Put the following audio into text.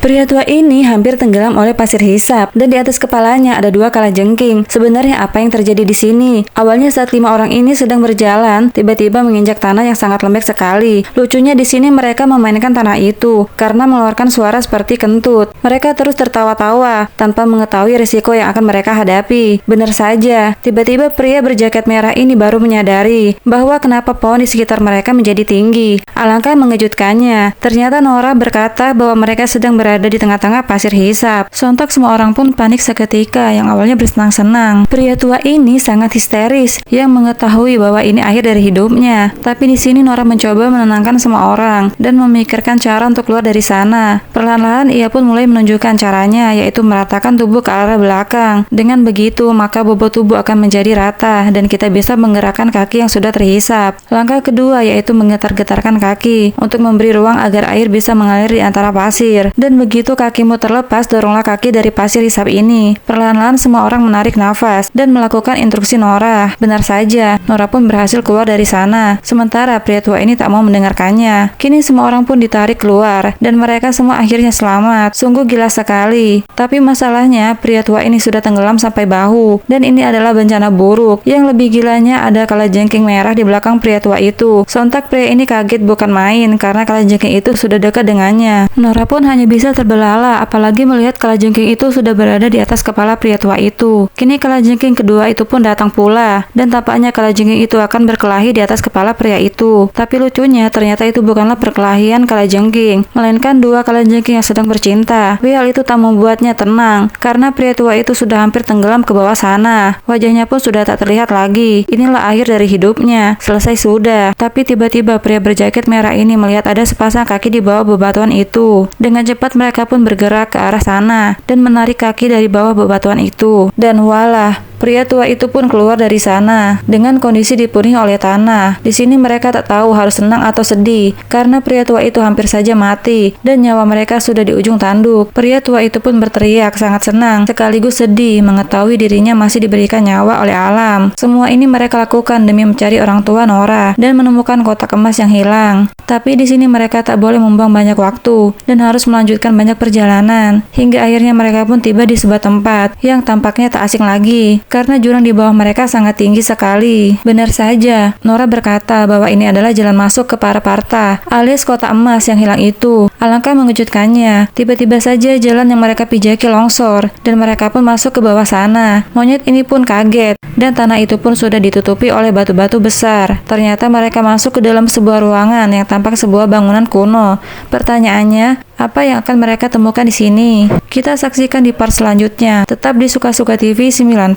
Pria tua ini hampir tenggelam oleh pasir hisap, dan di atas kepalanya ada 2 kalajengking. Sebenarnya apa yang terjadi di sini? Awalnya saat 5 orang ini sedang berjalan, tiba-tiba menginjak tanah yang sangat lembek sekali. Lucunya di sini mereka memainkan tanah itu karena mengeluarkan suara seperti kentut. Mereka terus tertawa-tawa tanpa mengetahui risiko yang akan mereka hadapi. Benar saja, tiba-tiba pria berjaket merah ini baru menyadari bahwa kenapa pohon di sekitar mereka menjadi tinggi. Alangkah mengejutkannya, ternyata Nora berkata bahwa mereka sedang berada di tengah-tengah pasir hisap. Sontak semua orang pun panik seketika yang awalnya bersenang-senang. Pria tua ini sangat histeris yang mengetahui bahwa ini akhir dari hidupnya. Tapi di sini Nora mencoba menenangkan semua orang dan memikirkan cara untuk keluar dari sana. Perlahan-lahan ia pun mulai menunjukkan caranya, yaitu meratakan tubuh ke arah belakang. Dengan begitu, maka bobot tubuh akan menjadi rata dan kita bisa menggerakkan kaki yang sudah terhisap. Langkah kedua yaitu menggetar-getarkan kaki untuk memberi ruang agar air bisa mengalir di antara pasir. Dan begitu kakimu terlepas, doronglah kaki dari pasir hisap ini. Perlahan-lahan semua orang menarik nafas dan melakukan instruksi Nora. Benar saja, Nora pun berhasil keluar dari sana. Sementara pria tua ini tak mau mendengarkannya. Kini semua orang pun ditarik keluar dan mereka semua akhirnya selamat. Sungguh gila sekali. Tapi masalahnya, pria tua ini sudah tenggelam sampai bahu. Dan ini adalah bencana buruk. Yang lebih gilanya ada kalajengking merah di belakang pria tua itu. Sontak pria ini kaget bukan main karena kalajengking itu sudah dekat dengannya. Nora pun hanya bisa terbelalak, apalagi melihat kalajengking itu sudah berada di atas kepala pria tua itu. Kini kalajengking kedua itu pun datang pula, dan tampaknya kalajengking itu akan berkelahi di atas kepala pria itu. Tapi lucunya, ternyata itu bukanlah perkelahian kalajengking, melainkan 2 kalajengking yang sedang bercinta. Tapi hal itu tak membuatnya tenang, karena pria tua itu sudah hampir tenggelam ke bawah sana. Wajahnya pun sudah tak terlihat lagi. Inilah akhir dari hidupnya, selesai sudah. Tapi tiba-tiba pria berjaket merah ini melihat ada sepasang kaki di bawah bebatuan itu. Dengan cepat mereka pun bergerak ke arah sana dan menarik kaki dari bawah bebatuan itu. Dan walah, pria tua itu pun keluar dari sana dengan kondisi dipenuhi oleh tanah. Di sini mereka tak tahu harus senang atau sedih karena pria tua itu hampir saja mati dan nyawa mereka sudah di ujung tanduk. Pria tua itu pun berteriak sangat senang sekaligus sedih mengetahui dirinya masih diberikan nyawa oleh alam. Semua ini mereka lakukan demi mencari orang tua Nora dan menemukan kotak emas yang hilang. Tapi di sini mereka tak boleh membuang banyak waktu dan harus melanjutkan banyak perjalanan hingga akhirnya mereka pun tiba di sebuah tempat yang tampaknya tak asing lagi karena jurang di bawah mereka sangat tinggi sekali. Benar saja, Nora berkata bahwa ini adalah jalan masuk ke Paraparta alias kota emas yang hilang itu. Alangkah mengejutkannya, tiba-tiba saja jalan yang mereka pijaki longsor dan mereka pun masuk ke bawah sana. Monyet ini pun kaget dan tanah itu pun sudah ditutupi oleh batu-batu besar. Ternyata mereka masuk ke dalam sebuah ruangan yang tampak sebuah bangunan kuno. Pertanyaannya, apa yang akan mereka temukan di sini? Kita saksikan di part selanjutnya. Tetap di Suka-Suka TV 90.